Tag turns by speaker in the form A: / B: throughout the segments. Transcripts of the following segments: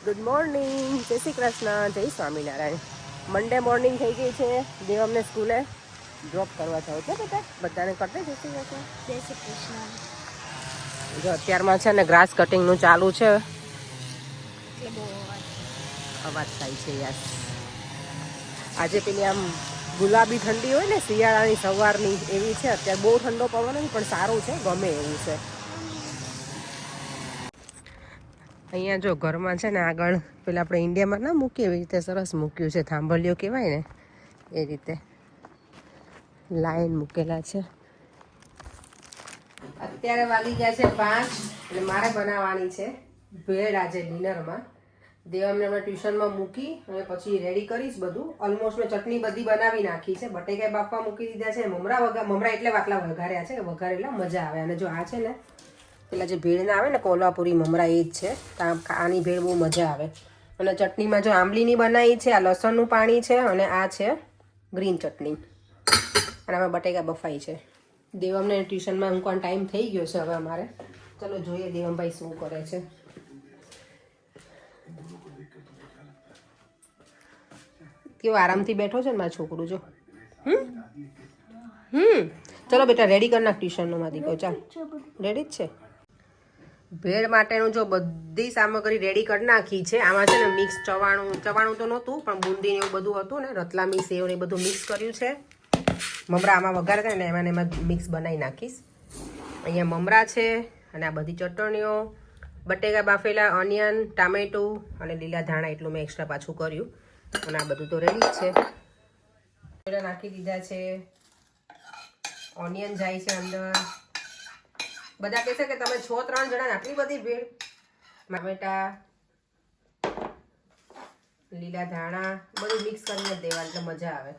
A: Good morning, જય શ્રી કૃષ્ણ, જય સ્વામિનારાયણ. મંડે morning થઈ ગઈ છે. દેવ અમને સ્કૂલે ડ્રોપ કરવા જાવ છે બેટા. બધાને કરતે જય શ્રી કૃષ્ણ.
B: જય શ્રી કૃષ્ણ.
A: જો અત્યારમાં છે ને ગ્રાસ કટિંગનું ચાલુ છે.
B: એટલે બહુ
A: અવાજ થાય છે યાર. આજે પેલી આમ ગુલાબી ઠંડી હોય ને શિયાળાની સવારની એવી છે. અત્યારે બહુ ઠંડો પવન નથી પણ સારું છે, ગમે એવું છે. અહીંયા જો ઘરમાં છે ને આગળ પેલા આપણે ઇન્ડિયામાં ના મૂકીએ એવી રીતે સરસ મૂક્યું છે. થાંભલીઓ કહેવાય ને એ રીતે લાઈન મૂકેલા છે. અત્યારે વાગી ગયા છે 5 એટલે મારે બનાવવાની છે ભેળ આજે ડિનરમાં. દેવ અમને હમણાં ટ્યુશનમાં મૂકી અને પછી રેડી કરીશ બધું. ઓલમોસ્ટ મેં ચટણી બધી બનાવી નાખી છે. બટેકા બાફવા મૂકી દીધા છે. મમરા એટલે વાટલા વઘાર્યા છે કે વઘારેલા મજા આવે. અને જો આ છે ને પેલા જે ભેળના આવે ને કોલ્હાપુરી મમરા એ જ છે. આની ભેળ બહુ મજા આવે. અને ચટણીમાં જો આંબલીની બનાવી છે, આ લસણનું પાણી છે અને આ છે ગ્રીન ચટણી. અને આમાં બટેકા બફાઈ છે. દેવમને ટ્યુશનમાં મૂકવાનો ટાઈમ થઈ ગયો છે હવે અમારે. ચલો જોઈએ દેવમભાઈ શું કરે છે. કેવો આરામથી બેઠો છે ને મારો છોકરું જો. ચલો બેટા રેડી કરી નાખ ટ્યુશનનો માં દીકરો. ચાલ રેડી જ છે. ભેળ માટેનું જો બધી સામગ્રી રેડી કરી નાખી છે. આમાં છે ને મિક્સ ચવાણું તો નહોતું પણ બુંદી ને એવું બધું હતું ને, રતલામી સેવ ને એ બધું મિક્સ કર્યું છે. મમરા આમાં વઘાર કરે ને એમાં મિક્સ બનાવી નાખીશ. અહીંયા મમરા છે અને આ બધી ચટણીઓ, બટેકા બાફેલા, ઓનિયન, ટામેટું અને લીલા ધાણા એટલું મેં એક્સ્ટ્રા પાછું કર્યું. અને આ બધું તો રેડી જ છે. નાખી દીધા છે. ઓનિયન જાય છે અંદર. બધા કહેશે કે તમે 6-3 જણા આટલી બધી ભેળ. ટામેટા, લીલા ધાણા બધું મિક્સ કરીને દેવા એટલે મજા આવે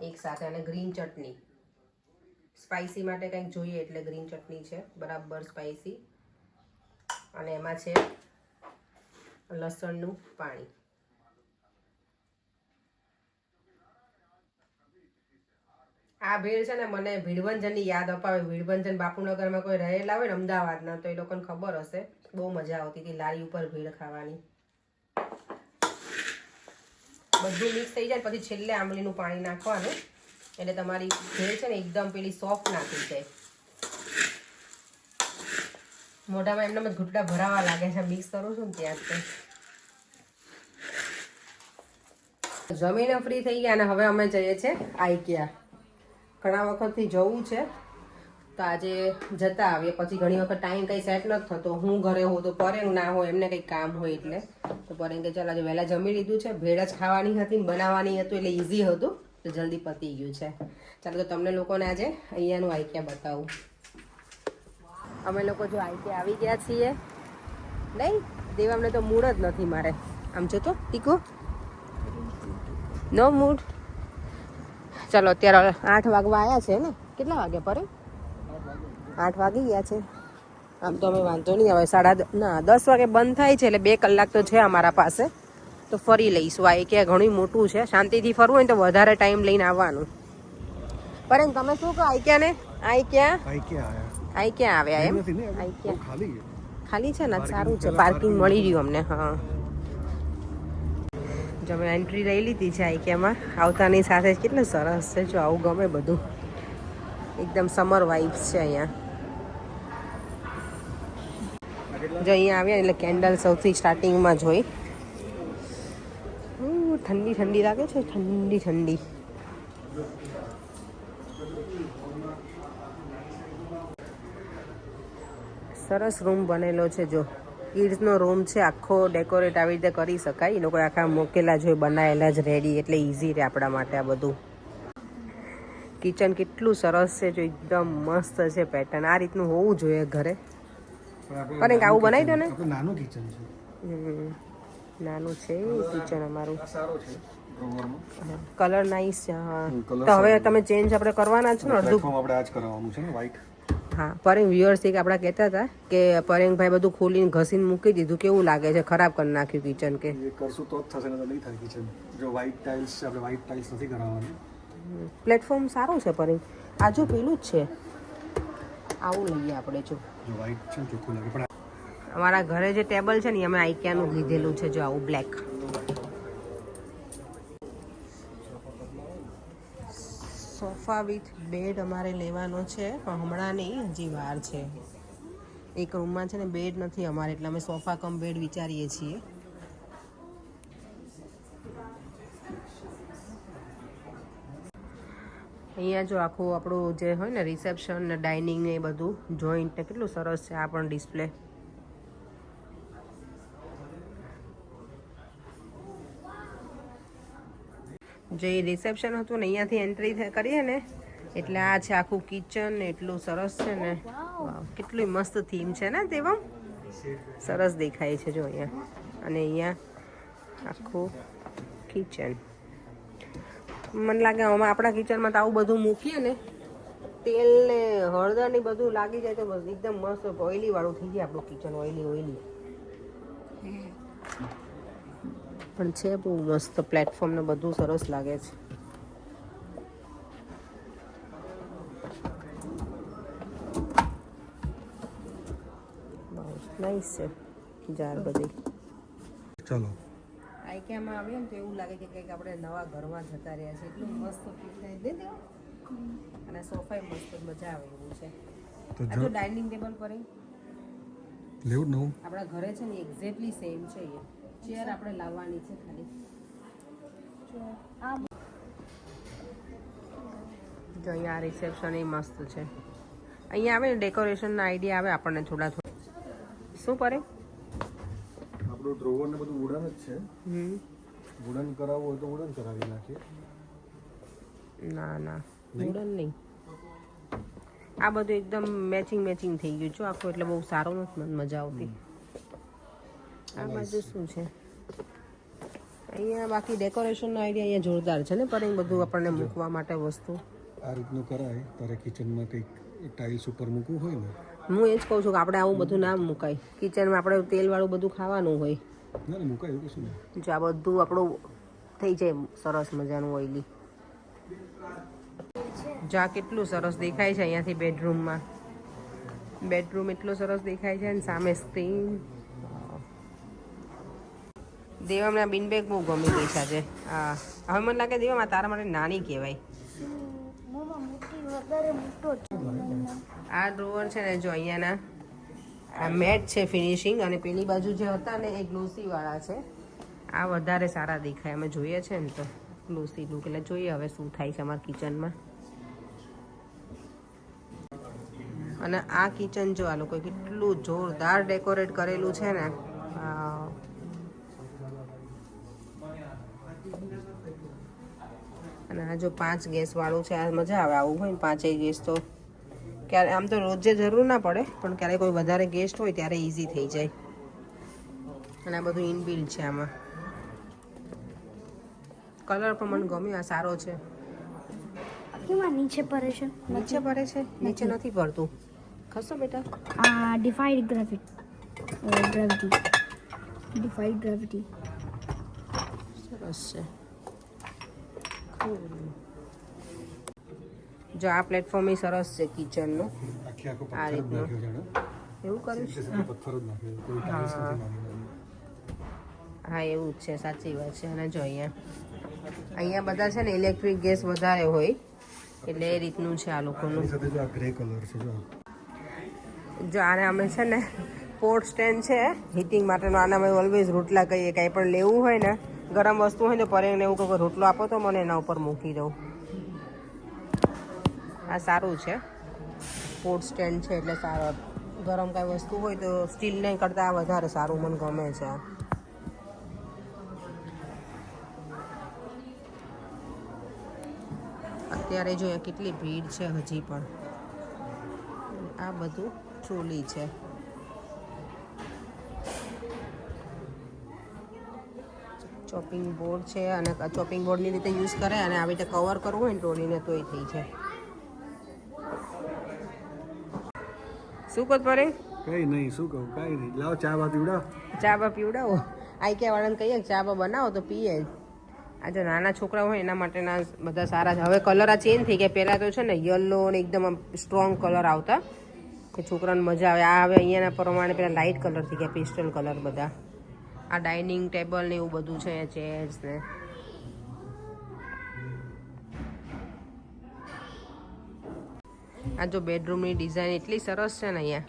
A: એક સાથે. અને ગ્રીન ચટણી સ્પાઇસી માટે કંઈક જોઈએ એટલે ગ્રીન ચટણી છે બરાબર સ્પાઇસી. અને એમાં છે લસણનું પાણી. આ ભેળ છે ને મને ભીડભંજનની યાદ અપાવે. ભીડભંજન બાપુનગરમાં કોઈ રહેલા હોય ને અમદાવાદના તો એ લોકોને ખબર હશે. બહુ મજા આવતી હતી લારી ઉપર ભેળ ખાવાની. બધું મિક્સ થઈ જાય પછી છેલ્લે આંબલીનું પાણી નાખવાનું એટલે તમારી ભેળ છે ને એકદમ પેલી સોફ્ટ નાખી જાય. મોઢામાં એમને જ ઘૂંટડા ભરાવા લાગે છે મિક્સ કરું છું ને ત્યાં જ. જમીને ફ્રી થઈ ગયા અને હવે અમે જઈએ છીએ આઈકિયા. ઘણા વખતથી જવું છે તો આજે જતા આવીએ. પછી ઘણી વખત ટાઈમ કંઈ સેટ નથી થતો. હું ઘરે હોઉં તો પરેંગ ના હોય, એમને કંઈક કામ હોય એટલે. તો પરેંગ કે ચાલ આજે વહેલા જમી લીધું છે. ભેળ જ ખાવાની હતી ને બનાવવાની હતું એટલે ઇઝી હતું તો જલ્દી પતી ગયું છે. ચાલો તો તમને લોકોને આજે અહીંયાનું આઈકિયા બતાવું. અમે લોકો જો આઈકિયા આવી ગયા છીએ. નહીં દેવામને તો મૂડ જ નથી મારે. આમ જો તો ટીકો નો મૂડ. ચાલો અત્યારે 8 વાગવા આવ્યા છે ને. કેટલા વાગ્યા પર? 8 વાગી ગયા છે. આમ તો અમે વાંધો નહીં. હવે 10 વાગે બંધ થાય છે એટલે 2 કલાક તો છે અમારા પાસે. તો ફરી લઈશું. આ કે ઘણું મોટું છે. શાંતિથી ફરવું હોય તો વધારે ટાઈમ લઈને આવવાનું. પણ તમે શું કહો આઈક્યા આવ્યા એમ? ખાલી છે ને સારું છે. પાર્કિંગ મળી રહ્યું અમને. હા જો અમે એન્ટ્રી લઈ લીધી છે આઈકિયામાં. આવતાની સાથે કેટલું સરસ છે. જો આવું ગમે બધું. એકદમ સમર વાઇબ્સ છે અહીંયા. જો અહીંયા આવ્યા એટલે કેન્ડલ સૌથી સ્ટાર્ટિંગમાં જોઈ. ઠંડી ઠંડી લાગે છે. ઠંડી ઠંડી. સરસ રૂમ બનેલો છે. જો કિડ્સનો રૂમ છે. આખો ડેકોરેટ આવી રીતે કરી શકાય. એ લોકો આખા મૂકેલા જ હોય બનાવેલા જ રેડી એટલે ઇઝી રહે આપણા માટે આ બધું. કિચન કેટલું સરસ છે. જો એકદમ મસ્ત છે પેટર્ન. આ રીતનું હોવું જોઈએ ઘરે. પણ આવું બનાવી દો ને.
C: નાનું કિચન છે.
A: નાનું છે કિચન અમારું. કલર નાઈસ છે. હા તો હવે તમે ચેન્જ આપણે કરવાના છે ને અડધું.
C: આપણે આજ કરવાનું છે ને વ્હાઈટ.
A: હા પરેંગ વ્યુઅર્સ એક આપણા કહેતા હતા કે પરેંગભાઈ બધું ખોલીને ઘસીને મૂકી દીધું. કેવું લાગે છે? ખરાબ કરી નાખ્યું કિચન કે?
C: એ કરશું તો જ થશે ને તો નહીં થાય કિચન. જો વ્હાઈટ ટાઇલ્સ છે આપણે વ્હાઈટ ટાઇલ્સ નથી કરાવવાની.
A: પ્લેટફોર્મ સારું છે પરેંગ. આ જો પેલું જ છે આવું લઈએ આપણે. જો
C: વ્હાઈટ છે ચોખ્ખું લાગે પણ
A: અમારા ઘરે જે ટેબલ છે ને એ અમે આઈક્યાનું લીધેલું છે, જો આવું બ્લેક. સોફા વિથ બેડ અમારે લેવાનો છે, પણ હમણાં નહીં, હજી વાર છે. એક રૂમમાં છે ને બેડ નથી અમારે, એટલે અમે સોફા કમ બેડ વિચારીએ છીએ. અહીંયા જો આખું આપણું જે હોય ને રિસેપ્શન ને ડાઇનિંગ ને એ બધું જોઈન્ટ ને કેટલું સરસ છે આ પણ ડિસ્પ્લે. જે રિસેપ્શન હતું ને અહીંયાથી એન્ટ્રી કરીએ ને એટલે આ છે આખું કિચન ને એટલું સરસ છે ને. વાવ, કેટલી મસ્ત થીમ છે ને તેવા, સરસ દેખાય છે જો અહીંયા. અને અહીંયા આખું કિચન. મને લાગે આમાં આપણા કિચનમાં તો આવું બધું મૂકીએ ને, તેલ ને હળદર ને બધું લાગી જાય તો બસ એકદમ મસ્ત ઓઇલી વાળું થઈ જાય આપણું કિચન, ઓઇલી. પણ છે બહુ મસ્ત પ્લેટફોર્મ ને બધું સરસ લાગે છે. નાઈસ છે જાર બધી.
C: ચાલો
A: આઈક્યામાં આવીએ ને તો એવું લાગે કે કંઈક આપણે નવા ઘરમાં જતા રહ્યા છે, એટલું મસ્ત ફીલ થાય દે દે. અને સોફાય મસ્ત, મજા આવે એવું છે. આ જો ડાઇનિંગ ટેબલ પર
C: લેવું નવું
A: આપણા ઘરે છે ને એક્ઝેક્ટલી સેમ છે. એ ચેર આપણે લાવવાની છે ખાલી. જો અહીંયા રિસેપ્શન એ મસ્ત છે. અહીંયા આવે ને ડેકોરેશનના આઈડિયા આવે આપણને થોડા. શું કરે
C: આપણું ડ્રોવર ને બધું વુડન જ છે. વુડન કરાવવું હોય તો વુડન કરાવી નાખીએ.
A: ના વુડન નહીં, આ બધું એકદમ મેચિંગ થઈ ગયું છે આખું, એટલે બહુ સારું નથી, મને મજા આવતી. આ બાજુ શું છે અહીંયા? બાકી ડેકોરેશનનો આઈડિયા અહીંયા જોરદાર છે ને, પણ એ બધું આપણને મૂકવા માટે વસ્તુ
C: આ રીતનું કરાય. તારે કિચનમાં કંઈક ટાઇલ્સ ઉપર મૂકવું હોય ને,
A: હું એ જ કહું છું કે આપણે આવું બધું ના મુકાય કિચનમાં. આપણે તેલવાળું બધું ખાવાનું હોય
C: ના મુકાય એવું કશું નહીં.
A: જો આ બધું આપણું થઈ જાય સરસ મજાનું ઓઇલી. જો આ કેટલું સરસ દેખાય છે અહીંયાથી બેડરૂમમાં. બેડરૂમ એટલું સરસ દેખાય છે, અને સામે સ્ક્રીન. દેવામાં બિનબેગ બહુ ગમી ગઈ છે આજે. હા, હવે મને લાગે દેવામાં તારા માટે નાની કહેવાય. આ ડ્રોવર છે ને જો અહીંયાના આ મેટ છે ફિનિશિંગ, અને પેલી બાજુ જે હતા ને એ ગ્લોસી વાળા છે. આ વધારે સારા દેખાય, અમે જોઈએ છે ને તો ગ્લોસી લુક. એટલે જોઈએ હવે શું થાય છે અમારા કિચનમાં. અને આ કિચન જો આ લોકોએ કેટલું જોરદાર ડેકોરેટ કરેલું છે ને. અને આ જો 5 ગેસ વાળું છે, આ મજા આવે આવું હોય ને 5 ગેસ તો. ક્યારે આમ તો રોજે જરૂર ના પડે, પણ ક્યારે કોઈ વધારે ગેસ્ટ હોય ત્યારે ઇઝી થઈ જાય. અને આ બધું ઇનબિલ્ટ છે આમાં. કલર પણ મને ગમ્યો, આ સારો છે.
B: નીચે પડે છે?
A: નીચે પડે છે? નીચે નથી પડતું. ખસો બેટા.
B: આ ડિફાઈડ ગ્રેવિટી.
A: સરસ છે. જો આ પ્લેટફોર્મ એ સરસ છે કિચનનું. આ રીતનું એવું કર્યું છે. હા એવું જ છે, સાચી વાત છે. અને જો અહીંયા બધા છે ને ઇલેક્ટ્રિક ગેસ વધારે હોય, એટલે એ રીતનું છે આ લોકોનું. જો આને અમે છે ને પોટ સ્ટેન્ડ છે હીટિંગ માટેનો. આને અમે ઓલવેઝ રોટલા કહીએ, કાંઈ પણ લેવું હોય ને ગરમ વસ્તુ હોય તો પરેને એવું કહું રોટલો આપો તો મને એના ઉપર મૂકી દઉં. આ સારું છે, પોટ સ્ટેન્ડ છે એટલે સારો. ગરમ કાંઈ વસ્તુ હોય તો સ્ટીલને કરતાં આ વધારે સારું, મને ગમે છે. અત્યારે જો કેટલી ભીડ છે હજી પણ. આ બધું ટ્રોલી છે. ચોપિંગ બોર્ડ છે, અને ચોપિંગ બોર્ડની રીતે યુઝ કરે, અને આવી રીતે કવર કરવું હોય ને ટ્રોલીને તોય થઈ છે. શું કર પડે?
C: કઈ નહીં, શું કહું, કઈ નહીં. લાવો ચા બા પીવડાવો.
A: ચા બા પીવડાવો. આઈક્યા વાળાને કહીએ ચા બા બનાવો તો પીએ. આ જો નાના છોકરા હોય એના માટેના બધા સારા છે. હવે કલર આ ચેન્જ થઈ ગયા. પહેલાં તો છે ને યલો ને એકદમ સ્ટ્રોંગ કલર આવતા, કે છોકરાને મજા આવે. આ હવે અહીંયાના પ્રમાણે પેલા લાઇટ કલર થઈ ગયા, પેસ્ટલ કલર બધા. આ ડાઇનિંગ ટેબલ ને એવું બધું છે, ચેર્સ ને. આ જો બેડરૂમની ડિઝાઇન એટલી સરસ છે ને અહીંયા.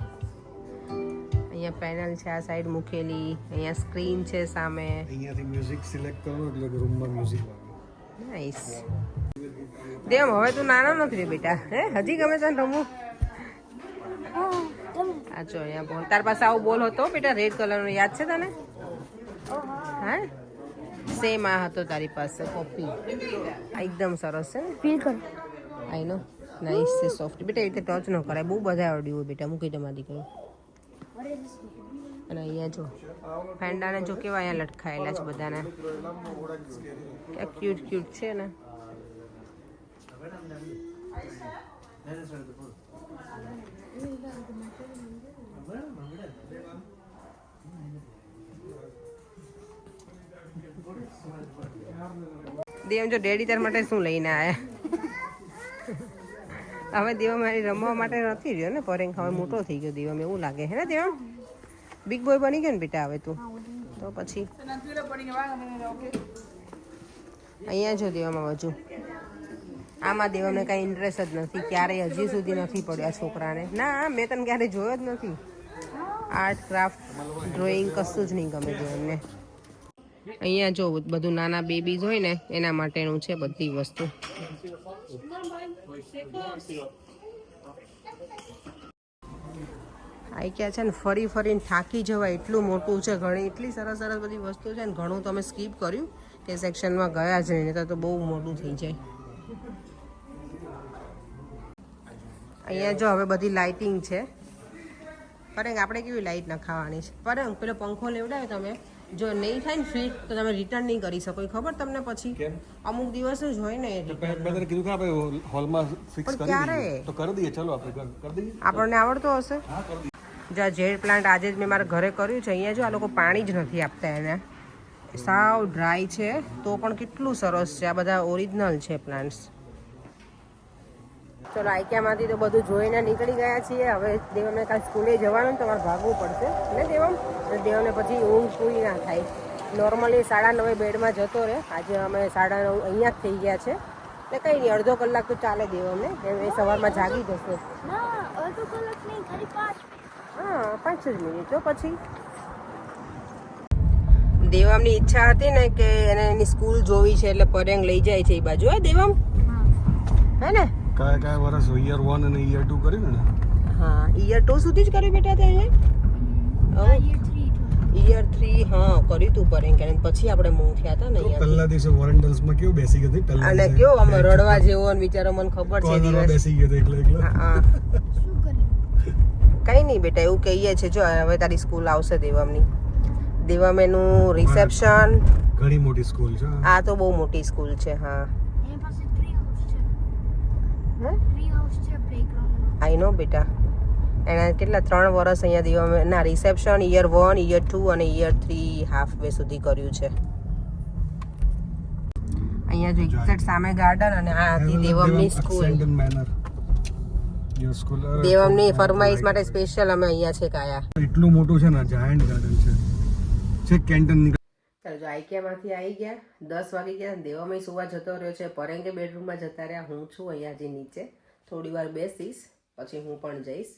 A: અહીંયા પેનલ છે આ સાઈડ મૂકેલી, અહીંયા સ્ક્રીન છે સામે.
C: અહીંયાથી મ્યુઝિક સિલેક્ટ કરો એટલે રૂમમાં મ્યુઝિક વાગે.
A: નાઈસ. દેવ હવે તું નાનો નથી રે બેટા, હે હજી ગમે તને રમવું? આ જો અહીંયા બોલ, તાર પાસે આવો બોલ હતો બેટા રેડ કલરનો, યાદ છે તને? હા સેમ આ હતો તારી પાસે, કોપી. આ એકદમ સરસ છે ને,
B: ફીલ કર.
A: આઈ નો નાઈસ છે, સોફ્ટ. બેટા એ રીતે ટચ ન કરાય, બહુ બધા આવડ્યું હોય બેટા, મૂકી તમારી દીકરી. અને અહીંયા જો ફેંડાને જો કેવા અહીંયા લટકાયેલા છે બધાને, ક્યુટ ક્યુટ છે ને. દેવ જો ડેડી તાર માટે શું લઈને આયા? હવે દેવ મારી રમવા માટે નથી રહ્યો ને, પરેંગ હવે મોટો થઈ ગયો દેવમ, એવું લાગે હે ને દેવ? બિગ બોય બની ગયો ને બેટા હવે તું તો. પછી અહીંયા જો દેવામાં બાજુ, આમાં દેવાને કાંઈ ઇન્ટરેસ્ટ જ નથી, ક્યારેય હજી સુધી નથી પડ્યો આ છોકરાને. ના મેં તને ક્યારેય જોયો જ નથી. આર્ટ ક્રાફ્ટ ડ્રોઈંગ કશું જ નહીં ગમે દેવને. અહીંયા જો બધું નાના બેબીઝ હોય ને એના માટેનું છે બધી વસ્તુ. આ ક્યાં છે ને ફરી ફરીને થાકી જવાય એટલું મોટું છે, ઘણી એટલી સરસ સરસ બધી વસ્તુ છે ને. ઘણું તમે સ્કીપ કર્યું કે સેક્શનમાં ગયા જ નહીં, તો બહુ મોટું થઈ જાય. અહીંયા જો હવે બધી લાઇટિંગ છે. પરેંગ આપણે કેવી લાઇટ નખાવાની છે? પરેંગ પેલો પંખો લેવડાવે તમે, જો નહીં થાય ને ફિટ તો તમે રિટર્ન નહીં કરી શકો, ખબર તમને? પછી અમુક દિવસ જ હોય ને.
C: મેં તને કીધું કે આપણે હોલમાં ફિક્સ કરી દઈએ, તો કરી દઈએ. ચલો આપણે કરી દઈએ.
A: આપણને આવડતો હશે. જો આ જેડ પ્લાન્ટ આજે જ મેં મારા ઘરે કર્યું છે. અહીંયા જો આ લોકો પાણી જ નથી આપતા એને, સાવ ડ્રાય છે તો પણ કેટલું સરસ છે. આ બધા ઓરિજિનલ છે પ્લાન્ટ્સ. ચલો આઈક્યામાંથી તો બધું જોઈને નીકળી ગયા છીએ. હવે દેવમને કાલ સ્કૂલે જવાનું ને તમારે ભાગવું પડશે ને દેવમ. દેવને પછી ઊંઘ પૂરી ના થાય. નોર્મલી 9:30 બેડમાં જતો રહે. આજે અમે 9:30 અહીંયા જ થઈ ગયા છે. એટલે કંઈ નહીં, અડધો કલાક તો ચાલે દેવમને, એ સવારમાં જાગી જશે. હા 5 જ મિનિટ જો. પછી દેવમની ઈચ્છા હતી ને કે એને એની સ્કૂલ જોવી છે, એટલે પરેંગ લઈ જાય છે એ બાજુ. હે દેવમ, હે ને?
C: કયા વર્ષ યર 1 અને યર 2 કર્યું ને?
A: હા યર 2 સુધી જ કર્યું બેટા તે? યર 3 હા કર્યું તું પરેંગ, અને પછી આપણે મૂવ થયા હતા ને અહીંયા.
C: પહેલા દિવસે વોરન્ડલ્સમાં કેવું બેસી ગઈ હતી પહેલા,
A: અને કેવો આમ રડવા જેવો ને બિચારો, મને ખબર છે દિવસ
C: બેસી ગયો એટલે.
A: હા કઈ નહીં બેટા, એવું કહીએ છે. જો હવે તારી સ્કૂલ આવશે દેવમની. દેવમ એનું રિસેપ્શન.
C: ઘણી મોટી સ્કૂલ છે
A: આ તો બહુ મોટી સ્કૂલ છે. હા આઈ નો બેટા. એના કેટલા 3 વર્ષ અહીંયા દેવમ ના રિસેપ્શન યર 1, યર 2 અને યર 3 હાફ વે સુધી કર્યું છે. અહીંયા જો એક્ઝેક્ટ સામે ગાર્ડન, અને આ હતી દેવમની સ્કૂલ. દેવમની ફરમાઈશ માટે સ્પેશિયલ અમે અહીંયા છે કાયા.
C: એટલું મોટું છે ને, જાયન્ટ ગાર્ડન છે. છે કેન્ટન.
A: ચાલો જો આઈક્યામાંથી આવી ગયા, 10 વાગી ગયા. દેવમય સુવા જતો રહ્યો છે, પરેંગે બેડરૂમમાં જતા રહ્યા. હું છું અહીંયા જે નીચે, થોડી વાર બેસીશ પછી હું પણ જઈશ.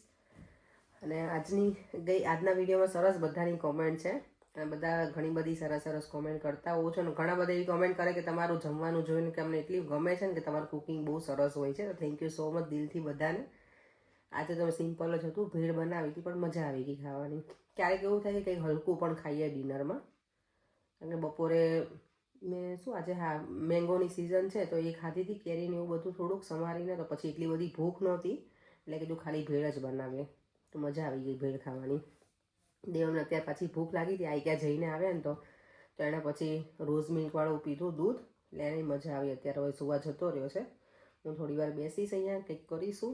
A: અને આજના વિડીયોમાં સરસ બધાની કોમેન્ટ છે, અને બધા ઘણી બધી સરસ સરસ કોમેન્ટ કરતા હોવ છો. અને ઘણા બધા એવી કોમેન્ટ કરે કે તમારું જમવાનું જોઈને કે અમને એટલી ગમે છે ને કે તમારું કુકિંગ બહુ સરસ હોય છે. તો થેન્ક યુ સો મચ દિલથી બધાને. આજે તો સિમ્પલ જ હતું, ભેળ બનાવી હતી પણ મજા આવી ગઈ ખાવાની. ક્યારેક એવું થાય કે કંઈક હલકું પણ ખાઈએ ડિનરમાં. અને બપોરે મેં શું આજે હા મેંગોની સિઝન છે તો એ ખાધી હતી, કેરીને એવું બધું થોડુંક સમારીને. તો પછી એટલી બધી ભૂખ નહોતી એટલે કીધું ખાલી ભેળ જ બનાવીએ. તો મજા આવી ગઈ ભેળ ખાવાની. દેવમને અત્યારે પાછી ભૂખ લાગી હતી, આઈક્યા જઈને આવ્યા ને તો એણે પછી રોઝ મિલ્કવાળું પીધું દૂધ, એટલે એને મજા આવી. અત્યારે હવે સુવા જતો રહ્યો છે. હું થોડી વાર બેસીશ અહીંયા, કંઈક કરીશું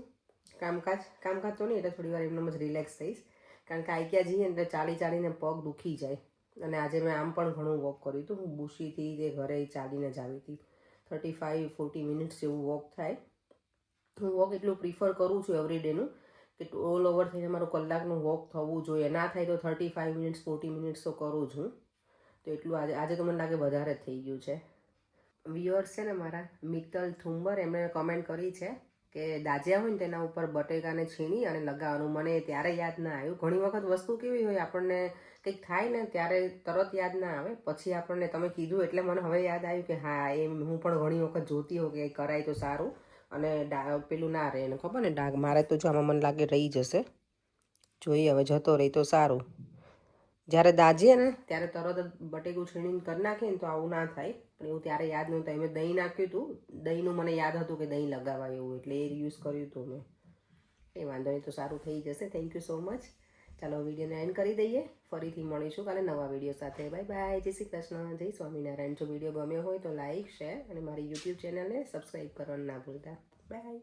A: કામકાજ તો નહીં, એટલે થોડી વાર એમનેમ જ રિલેક્સ થઈશ. કારણ કે આઈક્યા જઈએ ને એટલે ચાલીને પગ દુખી જાય. અને આજે મેં આમ પણ ઘણું વોક કર્યું હતું. હું બુશીથી જે ઘરે ચાલીને જ આવી હતી. 35-40 મિનિટ્સ જેવું વોક થાય. હું વોક એટલું પ્રિફર કરું છું એવરીડેનું, કે ઓલ ઓવર થઈને મારું કલાકનું વોક થવું જોઈએ. ના થાય તો 35 મિનિટ્સ 40 મિનિટ્સ તો કરું છું. તો એટલું આજે તો મને લાગે વધારે જ થઈ ગયું છે. વ્યુઅર્સ છે ને મારા મિત્તલ થુંબર, એમણે કમેન્ટ કરી છે કે દાજ્યા હોય ને તેના ઉપર બટેકાને છીણી અને લગાવવાનું. મને ત્યારે યાદ ના આવ્યું. ઘણી વખત વસ્તુ કેવી હોય, આપણને કંઈક થાય ને ત્યારે તરત યાદ ના આવે, પછી આપણને તમે કીધું એટલે મને હવે યાદ આવ્યું કે હા, એમ હું પણ ઘણી વખત જોતી હોઉં કે કરાય તો સારું અને પેલું ના રહે એને ખબર ને ડાઘ. મારે તો જો આમાં મને લાગે રહી જશે. જોઈએ હવે, જતો રહી તો સારું. જ્યારે દાજીએ ને ત્યારે તરત જ બટેકું છીણીને કરી નાખીએ ને તો આવું ના થાય. પણ એવું ત્યારે યાદ નહોતું. મેં દહીં નાખ્યું હતું, દહીંનું મને યાદ હતું કે દહીં લગાવાય એવું, એટલે એ યુઝ કર્યું હતું મેં. એ વાંધો નહીં, તો સારું થઈ જશે. Thank you so much. ચાલો વિડીયોને એન્ડ કરી દઈએ. ફરીથી મળીશું કાલે નવા વિડીયો સાથે. Bye bye. જય શ્રી કૃષ્ણ, જય સ્વામિનારાયણ. જો વિડીયો ગમ્યો હોય તો લાઈક, શેર અને મારી યુટ્યુબ ચેનલને સબસ્ક્રાઈબ કરવાનું ના ભૂલતા. બાય.